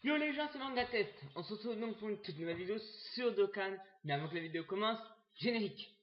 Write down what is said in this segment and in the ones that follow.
Yo les gens, c'est MangaTest. On se retrouve donc pour une toute nouvelle vidéo sur Dokkan. Mais avant que la vidéo commence, générique.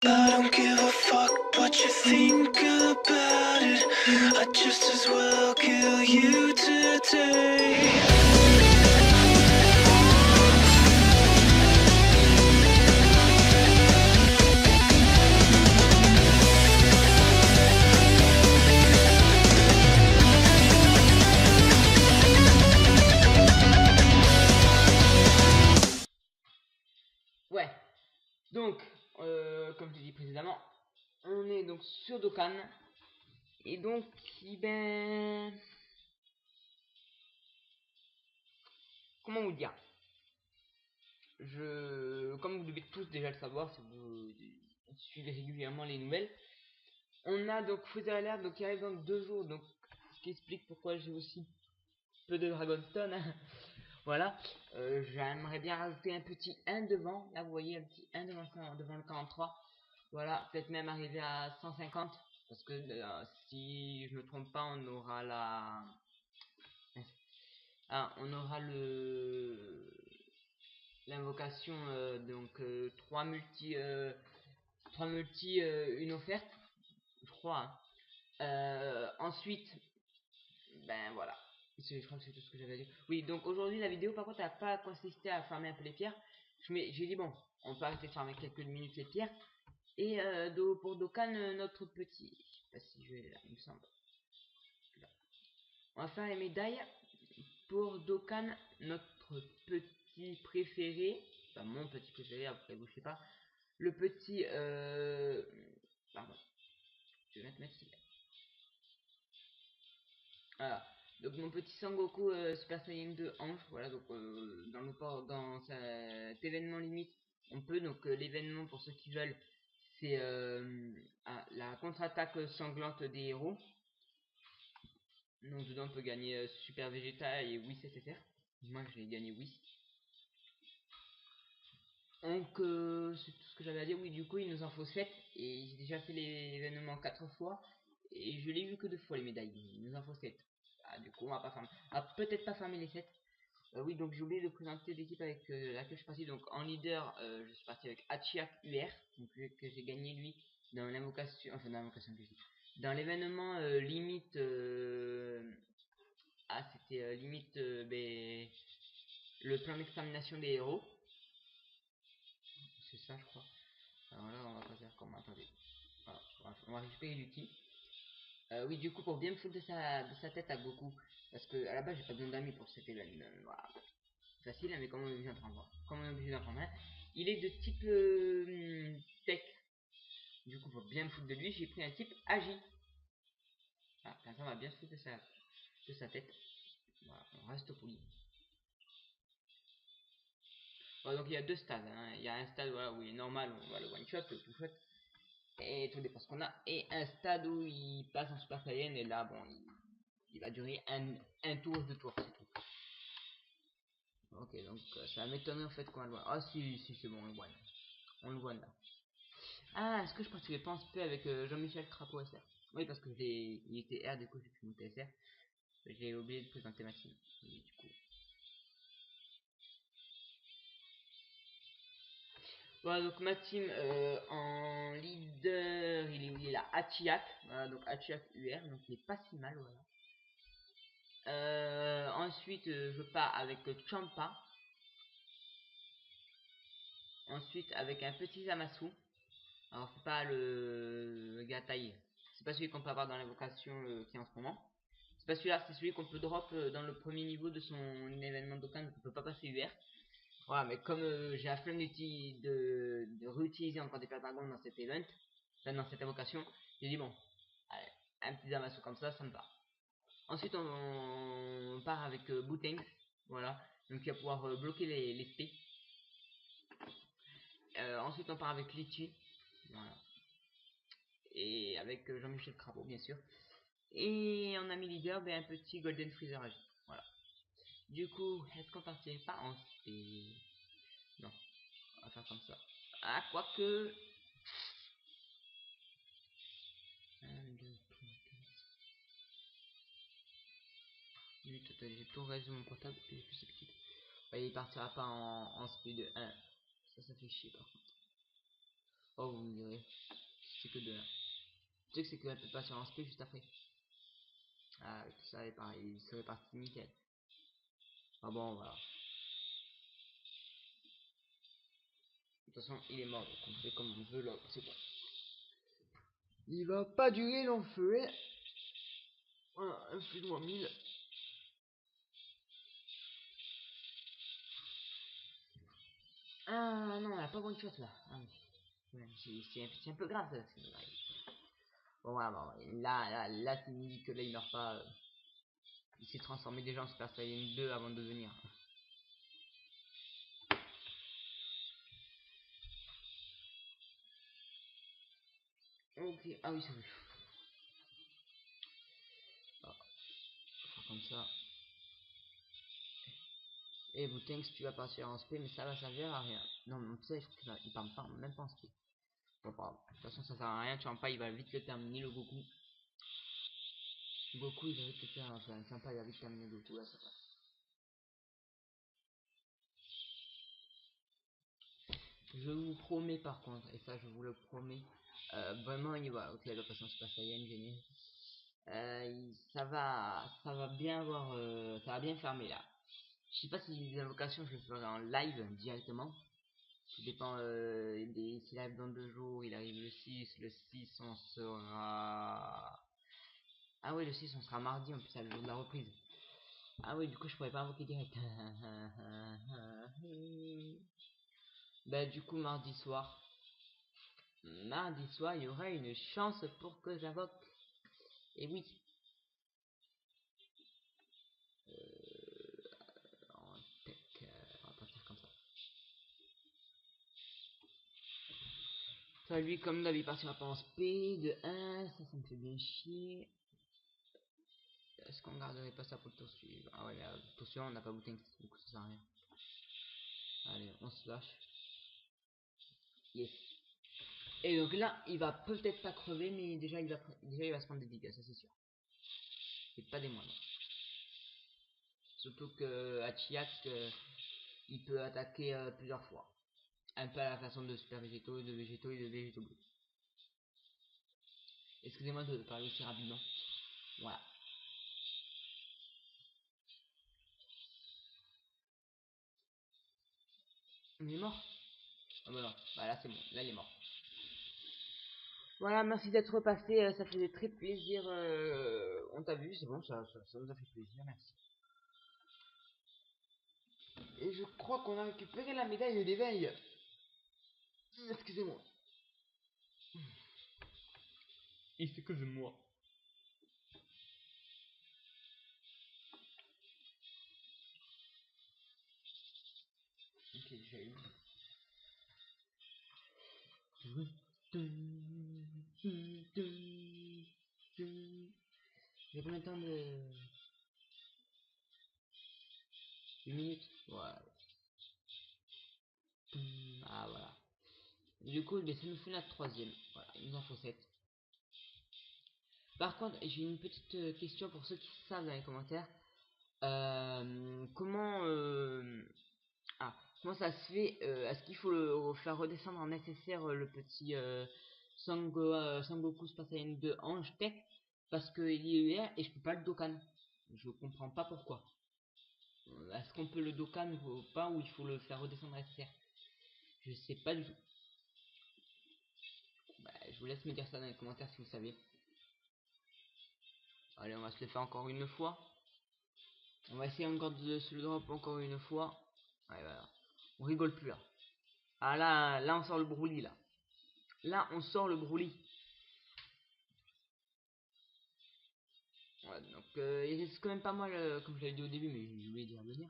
I don't give a fuck what you think about it. I'd just as well kill you today. Ouais. Donc, comme je l'ai dit précédemment, on est donc sur Dokkan. Et donc, ben... Comment vous dire, comme vous devez tous déjà le savoir, si vous suivez régulièrement les nouvelles, on a donc Freezer Alert donc, qui arrive dans 2 jours. Donc, ce qui explique pourquoi j'ai aussi peu de Dragonstone. Voilà, j'aimerais bien rajouter un petit 1 devant. Là, vous voyez un petit 1 devant le 43. Voilà, peut-être même arriver à 150. Parce que si je me trompe pas, on aura on aura l'invocation donc 3 multi, une offerte, je crois. Ensuite, ben voilà. Je crois que c'est tout ce que j'avais à dire. Oui, donc aujourd'hui la vidéo par contre n'a pas consisté à farmer un peu les pierres. J'ai dit bon, on peut arrêter de farmer quelques minutes les pierres. Et pour Dokkan, notre petit... Je sais pas si je vais là, il me semble. Là. On va faire les médailles. Pour Dokkan, notre petit préféré. Enfin mon petit préféré, après vous je sais pas. Le petit... Pardon. Je vais mettre celui-là. Voilà. Donc mon petit Sangoku Super Saiyan 2 Ange, voilà, donc dans cet événement limite, on peut, donc l'événement pour ceux qui veulent, c'est la contre-attaque sanglante des héros. Donc dedans on peut gagner Super Vegeta et Whis SSR. Moi j'ai gagné Whis. Donc c'est tout ce que j'avais à dire. Oui, du coup il nous en faut 7 et j'ai déjà fait l'événement 4 fois et je l'ai eu que 2 fois les médailles. Il nous en faut 7. Ah, du coup on va pas farmer. Peut-être pas farmer les 7. Oui, donc j'ai oublié de présenter l'équipe avec laquelle je suis parti. Donc en leader, je suis parti avec Hachiak UR, donc, que j'ai gagné lui dans l'invocation, enfin dans l'invocation que je dis. Dans l'événement limite, c'était limite le plan d'extermination des héros. C'est ça, je crois. Alors là, on va pas faire comme. Attendez. Voilà, on va récupérer l'outil. Oui, du coup, pour bien me foutre de sa tête à Goku, parce que à la base, j'ai pas besoin d'amis pour cet événement. Voilà. Facile, hein, mais comme on est obligé d'en prendre un, il est de type tech. Du coup, pour bien me foutre de lui, j'ai pris un type Agi. Ah, comme ça, on va bien se foutre de sa tête. Voilà, on reste poli. Voilà, donc il y a 2 stades. Hein. Il y a un stade voilà, où il est normal, on va le one shot, le tout shot, et tout dépend ce qu'on a. Et un stade où il passe en Super Saiyan, et là, bon, il va durer un tour, 2 tours, c'est tout. Ok, donc ça m'étonnerait en fait qu'on le voit. Ah, si, c'est bon, on le voit là. Ah, est-ce que je participais pas en SP avec Jean-Michel Crapaud SR? Oui, parce que il était R, du coup j'ai pu monter SR. J'ai oublié de présenter ma team. Et du coup. Voilà, donc ma team en leader, il est là, Hachiak. Voilà, donc Hachiak UR, donc il est pas si mal, voilà. Ensuite, je pars avec Champa. Ensuite, avec un petit Zamasu. Alors, c'est pas le gars taillé. C'est pas celui qu'on peut avoir dans l'invocation qui est en ce moment. C'est pas celui-là, c'est celui qu'on peut drop dans le premier niveau de son événement Dokkan, donc on peut pas passer UR. Voilà, mais comme j'ai la flemme de réutiliser encore des Pentagon dans cet event, enfin dans cette invocation, j'ai dit bon, allez, un petit Zamasu comme ça me va. Ensuite, on part avec Bootangs, voilà, donc il va pouvoir bloquer les spés. Ensuite, on part avec Litchi, voilà, et avec Jean-Michel Crapaud, bien sûr. Et on a mis leader un petit Golden Freezer AG. Voilà. Du coup, est-ce qu'on partirait pas en spé? Non, on va faire comme ça. Ah, quoique. 1, 2, 3, 4. minutes. Attends, j'ai tout regardé sur mon portable et j'ai plus l'habitude. Ouais, il partira pas en speed 1. Ça fait chier par contre. Oh, vous me direz. C'est que de 1. Tu sais que c'est qu'elle peut passer en speed juste après. Ah, tout ça est pareil. Il serait parti nickel. Ah bon, voilà. De toute façon, il est mort. Donc on fait comme on veut là. C'est bon. Il va pas durer long feu. Voilà, un feu de 1000. Ah non, elle a pas one shot là. Ah oui. Ouais, c'est un peu grave ça. Bon, voilà, bon, là, c'est dit que là il meurt pas. Il s'est transformé déjà en Super Saiyan 2 avant de venir. Ok, ah oui, c'est vrai. Ah, faire comme ça. Et Boutinx, tu vas partir en SP, mais ça va servir à rien. Non, mais tu sais, je crois qu'il parle pas, même pas en SP. Bon, pas grave. De toute façon, ça sert à rien, tu vois pas, il va vite le terminer, le Goku. Goku, il va vite le terminer, enfin, sympa, il va vite terminer Goku, là, ça va. Je vous promets, par contre, et ça, je vous le promets, vraiment, il va, ok, la patience Super Saiyan, génial. Ça va bien avoir, ça va bien fermer là. Je sais pas si les invocations je le ferai en live directement. Tout dépend s'il arrive dans 2 jours, il arrive le 6 on sera... Ah oui, le 6 on sera mardi en plus, c'est le jour de la reprise. Ah oui, du coup je pourrais pas invoquer direct. Bah du coup mardi soir il y aura une chance pour que j'invoque. Et oui. En tech, on va pas faire comme ça. Ça lui comme d'hab il partira pas en speed de 1, ça me fait bien chier. Est-ce qu'on garderait pas ça pour le tour suivant? Ah ouais, mais le tour suivant on n'a pas boutin, du coup ça sert à rien. Allez, on se lâche. Yes. Et donc là, il va peut-être pas crever, mais déjà il va se prendre des dégâts, ça c'est sûr. Et pas des moindres. Surtout que Hachiak, il peut attaquer plusieurs fois. Un peu à la façon de Super Végétaux, de Végétaux et de Végétaux Bleus. Excusez-moi de parler aussi rapidement. Voilà. Il est mort. Ah bah non, bah là c'est bon, là il est mort. Voilà, merci d'être repassé, ça faisait très plaisir. On t'a vu, c'est bon, ça nous a fait plaisir, merci. Et je crois qu'on a récupéré la médaille d'éveil. Excusez-moi. Excusez-moi. Ok, j'ai eu. J'ai combien de temps de... 1 minute. Ouais. Ah voilà. Du coup, ça nous fait la troisième. Voilà, il nous en faut 7. Par contre, j'ai une petite question pour ceux qui savent dans les commentaires. Comment comment ça se fait? Est-ce qu'il faut le faire redescendre en nécessaire le petit Sangoku Super Saiyan 2 Ange Tech parce qu'il est UR et je peux pas le Dokkan. Je comprends pas pourquoi. Est-ce qu'on peut le Dokkan ou pas, ou il faut le faire redescendre nécessaire? Je sais pas du tout. Bah, je vous laisse me dire ça dans les commentaires si vous savez. Allez, on va se le faire encore une fois. On va essayer encore de se le drop encore une fois. Ouais, voilà. On rigole plus là. Ah là on sort le Broly là. Là on sort le Broly. Ouais, donc il reste quand même pas mal, comme je l'avais dit au début, mais j'ai oublié d'y revenir.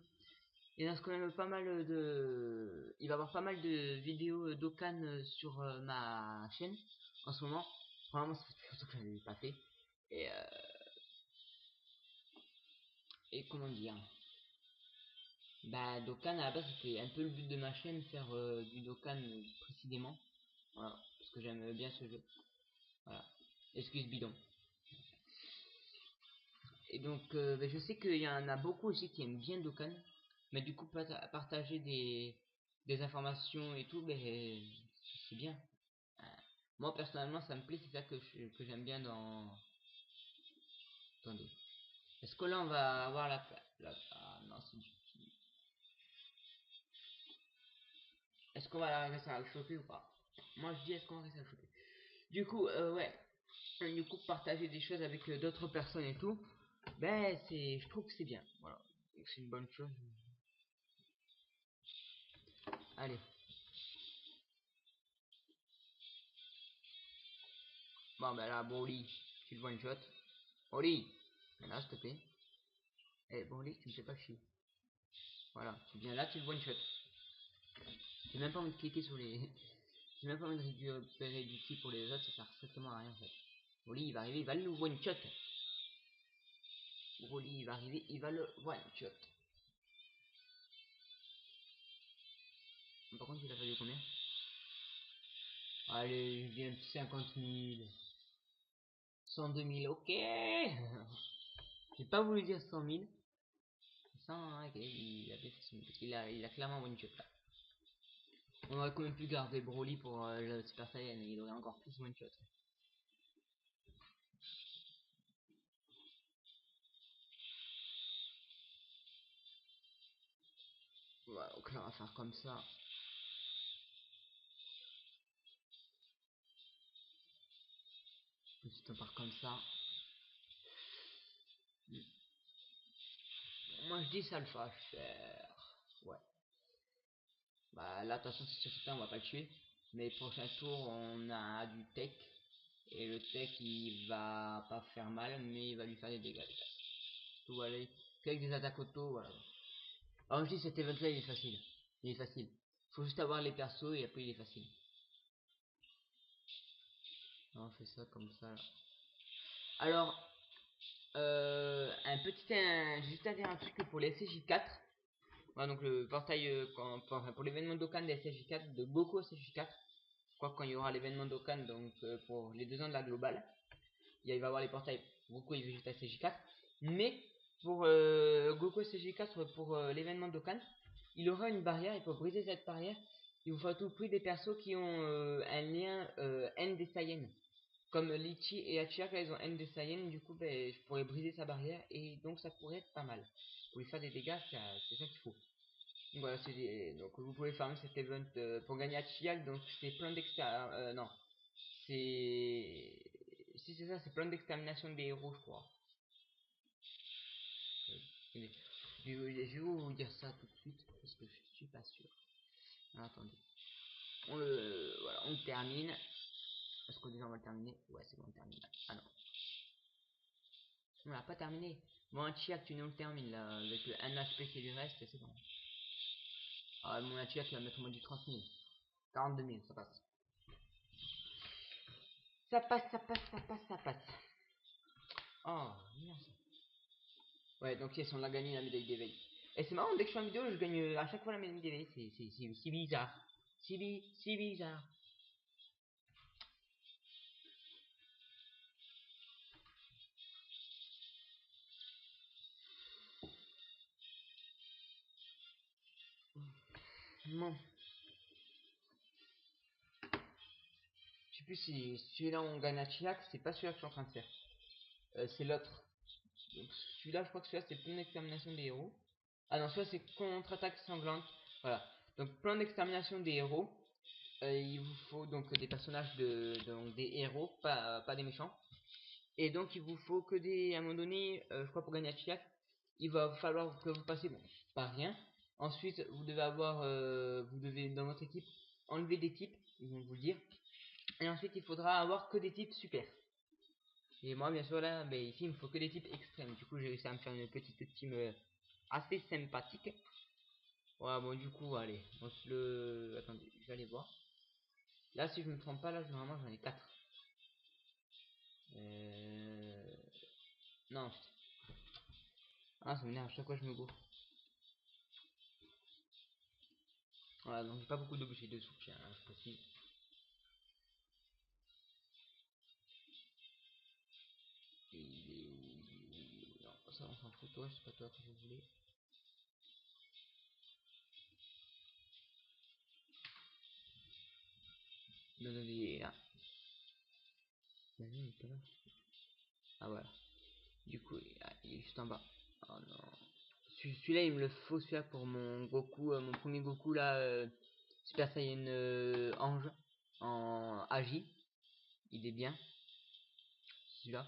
Il reste quand même pas mal de... Il va y avoir pas mal de vidéos d'Okan sur ma chaîne en ce moment. Vraiment ça fait longtemps que je l'avais pas fait. Et, euh... et comment dire, bah Dokkan à la base c'était un peu le but de ma chaîne, faire du Dokkan précisément. Voilà, parce que j'aime bien ce jeu. Voilà. Excuse bidon. Et donc, je sais qu'il y en a beaucoup aussi qui aiment bien Dokkan, mais du coup, partager des informations et tout, c'est bien. Euh, Moi, personnellement, ça me plaît, c'est ça que j'aime bien dans... Attendez. Est-ce que là, on va avoir Ah non, c'est du... Est-ce qu'on va réussir à le choper ou pas? Moi, je dis, est-ce qu'on va réussir à le choper? Du coup, ouais. Du coup, partager des choses avec d'autres personnes et tout, je trouve que c'est bien. Voilà. Donc, c'est une bonne chose. Allez. Bon, ben là, Broly, tu le one shot. Broly, là, s'il te plaît. Eh, Broly, tu me fais pas chier. Voilà, tu viens là, tu le one shot. J'ai même pas envie de cliquer sur les. J'ai même pas envie de récupérer du ki pour les autres, ça sert strictement à rien en fait. Broly, il va arriver, il va le one shot. Broly, il va arriver, il va le one shot. Par contre, il a fallu combien? Allez, je viens de 50 000. 102 000, ok. J'ai pas voulu dire 100 000. 100, ok, il a bien fait son... Parce il a clairement one shot là. On aurait quand même pu garder Broly pour le Super Saiyan, il aurait encore plus one shot. Voilà, donc là on va faire comme ça. Ensuite on part comme ça. Moi je dis ça le va faire. Ouais. Bah là de toute façon si c'est certain on va pas le tuer. Mais prochain tour on a du tech. Et le tech il va pas faire mal mais il va lui faire des dégâts. Tout voilà. Avec des attaques auto, voilà. Alors je dis cet event là il est facile. Il est facile. Faut juste avoir les persos et après il est facile. Alors, on fait ça comme ça là. Alors juste à dire un truc pour les SJ4. Voilà, donc le portail pour l'événement Dokkan des SJ4 de Goku SJ4. Je crois que quand il y aura l'événement Dokkan donc pour les 2 ans de la globale, il va y avoir les portails Goku et Vegeta SJ4. Mais pour Goku SJ4 pour l'événement Dokkan, il aura une barrière et pour briser cette barrière, il vous faut à tout prix des persos qui ont un lien N des Saiyans. Comme Litchi et Hachiaka, ils ont N des Saiyans, du coup, je pourrais briser sa barrière et donc ça pourrait être pas mal. Pour lui faire des dégâts, c'est ça qu'il faut. Donc voilà, donc vous pouvez farmer cet event pour gagner Hachiak, donc c'est plein d'extermination. Non, c'est. Si c'est ça, c'est plein d'extermination des héros, je crois. Je vais vous dire ça tout de suite parce que je suis pas sûr. Alors, attendez. Voilà, on termine. Est-ce qu'on déjà on va le terminer? Ouais, c'est bon, on termine. Ah non. On l'a pas terminé. Bon, Hachiak, tu nous le termines là, avec le 1 HP qui lui reste, c'est bon. Ah, mon Hachiak il va mettre au moins du 30 000. 42 000, ça passe. Ça passe, ça passe, ça passe, ça passe. Oh, merci. Ouais, donc yes, on a gagné la médaille d'éveil. Et c'est marrant, dès que je fais une vidéo, je gagne à chaque fois la médaille d'éveil. C'est bizarre. C'est bizarre. Bon. Je sais plus si celui-là on gagne à Chiac, c'est pas celui-là que je suis en train de faire. C'est l'autre. Donc celui-là, je crois que celui-là c'est plein d'extermination des héros. Ah non, celui-là c'est contre-attaque sanglante. Voilà. Donc plein d'extermination des héros. Il vous faut donc des personnages donc des héros, pas des méchants. Et donc il vous faut que à un moment donné, je crois pour gagner à Chiac, il va falloir que vous passiez, bon, par rien. Ensuite, vous devez dans votre équipe enlever des types, ils vont vous le dire. Et ensuite, il faudra avoir que des types super. Et moi, bien sûr, là, ici, il me faut que des types extrêmes. Du coup, j'ai réussi à me faire une petite team assez sympathique. Voilà, bon, du coup, allez, attendez, je vais aller voir. Là, si je me trompe pas, là, normalement, j'en ai 4. Non, putain. Ah, ça m'énerve, à chaque fois, je me gourre. Voilà, donc j'ai pas beaucoup d'objets de soutien, hein, je précise. Il est où? Non, ça, on s'en fout. Toi, c'est pas toi que vous voulez. Non, non, il est là. Mais non, il est pas là. Ah, voilà. Du coup, il est juste en bas. Oh non. Celui-là, il me le faut, celui-là, pour mon Goku, mon premier Goku, là, Super Saiyan Ange, en Agi. Il est bien, celui-là.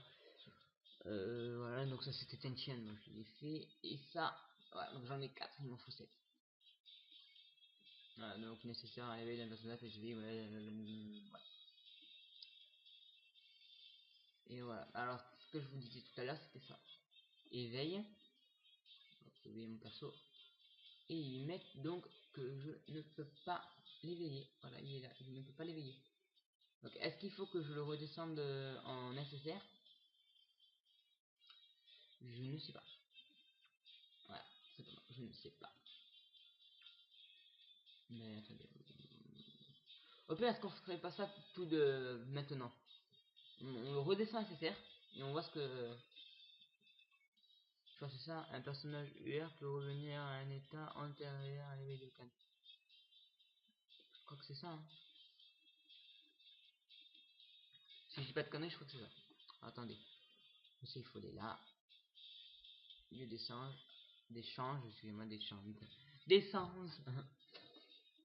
Voilà, donc ça, c'était Tenchien, donc je l'ai fait. Et ça, voilà, donc j'en ai 4, il m'en faut 7. Voilà, donc nécessaire à l'éveil d'un personnage PSV, voilà. Et voilà, alors, ce que je vous disais tout à l'heure, c'était ça. Éveil. Donc, éveiller mon perso. Et ils mettent donc que je ne peux pas l'éveiller. Voilà, il est là, il ne peut pas l'éveiller. Donc est-ce qu'il faut que je le redescende en nécessaire? Je ne sais pas. Voilà, c'est pas moi, je ne sais pas. Mais attendez. Au pire, est-ce qu'on ferait pas ça tout de maintenant? On le redescend nécessaire et on voit ce que... Je crois que c'est ça, un personnage UR peut revenir à un état antérieur à l'éveil de Khan. Je crois que c'est ça, hein. Si je dis pas de conneries, je crois que c'est ça. Attendez. Je sais, il faut aller là. Lieu d'échange. D'échange, excusez-moi, d'échange. D'essence.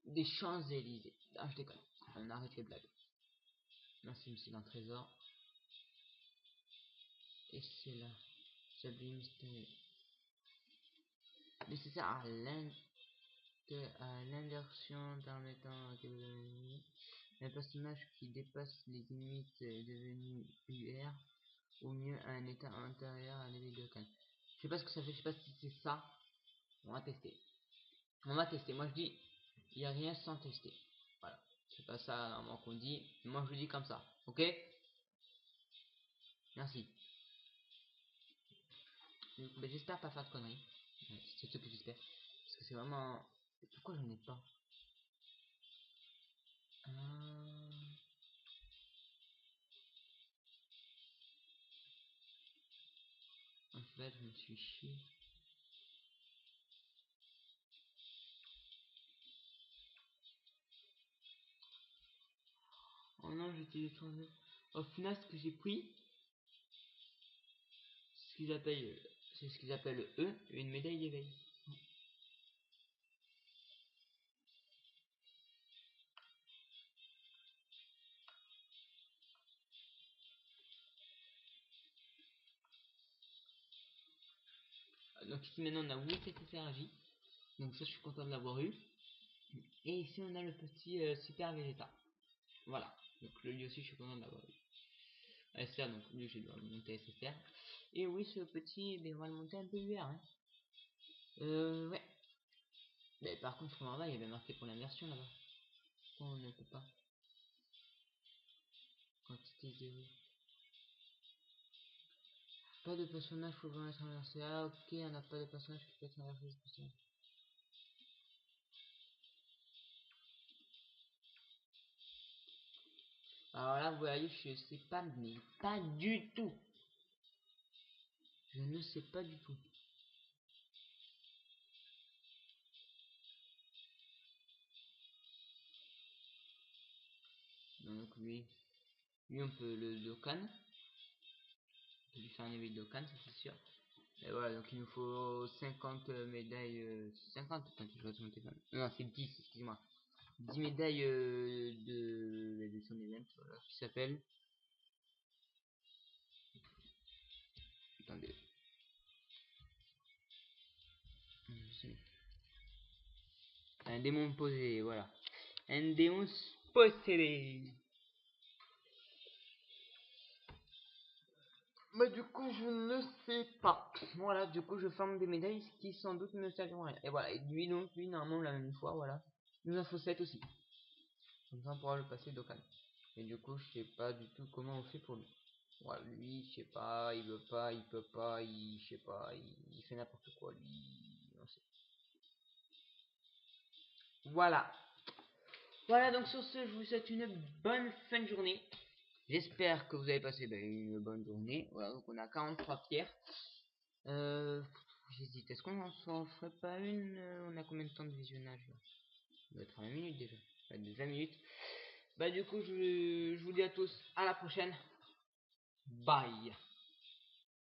Des Champs-Élysées. Ah, je déconne. On arrête les blagues. Merci, monsieur dans le trésor. Et c'est là. Sablier mystérieux. Nécessaire à l'inversion permettant un personnage qui dépasse les limites est devenu UR, ou mieux à un état antérieur à l'éveil de Khan. Je sais pas ce que ça fait, je sais pas si c'est ça. On va tester. On va tester. Moi je dis, il n'y a rien sans tester. Voilà. C'est pas ça normalement qu'on dit. Moi je le dis comme ça. Ok? Merci. Ben, j'espère pas faire de conneries. Ouais, c'est ce que j'espère. Parce que c'est vraiment... Pourquoi je n'en ai pas? En fait, je me suis chié. Oh non, j'ai téléchargé. Au final, ce que j'ai pris, c'est ce qu'ils appellent eux une médaille d'éveil. Donc ici maintenant on a oui CTCRJ. Donc ça je suis content de l'avoir eu. Et ici on a le petit super Vegeta. Voilà. Donc lui aussi je suis content de l'avoir eu. SR, donc lui j'ai dû le monter SSR. Et oui ce petit, ben, on va le monter un peu UR. Hein. Ouais. Mais par contre en bas il y avait marqué pour l'inversion là-bas. On ne peut pas. Quantité 0. Pas de personnage pouvant être inversé. Ah ok, on n'a pas de personnage qui peut être inversé spécial. Alors là vous voyez je sais pas, mais pas du tout. Je ne sais pas du tout. Donc lui on peut le Dokkan. On peut lui faire un éveil de Dokkan, ça c'est sûr. Et voilà, donc il nous faut 50 médailles. 50, attends, je vais mon téléphone. Non, c'est 10, excusez-moi. 10 médailles de son event, voilà, qui s'appelle. Attendez. Un démon posé, voilà. Un démon possédé. Mais du coup, je ne sais pas. Voilà, du coup, je forme des médailles qui sans doute ne serviront à rien. Et voilà, et lui, donc, lui, normalement, la même fois, voilà. Il nous en faut 7 aussi. Comme ça, on pourra le passer Dokkan. Et du coup, je sais pas du tout comment on fait pour lui. Voilà, lui, je sais pas, il veut pas, il peut pas, je sais pas, il fait n'importe quoi, lui. On sait. Voilà. Voilà, donc sur ce, je vous souhaite une bonne fin de journée. J'espère que vous avez passé une bonne journée. Voilà, donc on a 43 pierres. J'hésite. Est-ce qu'on s'en ferait pas une on a combien de temps de visionnage là? On doit être à 20 minutes déjà. Ouais, de 20 minutes. Bah du coup, je vous dis à tous à la prochaine. Bye.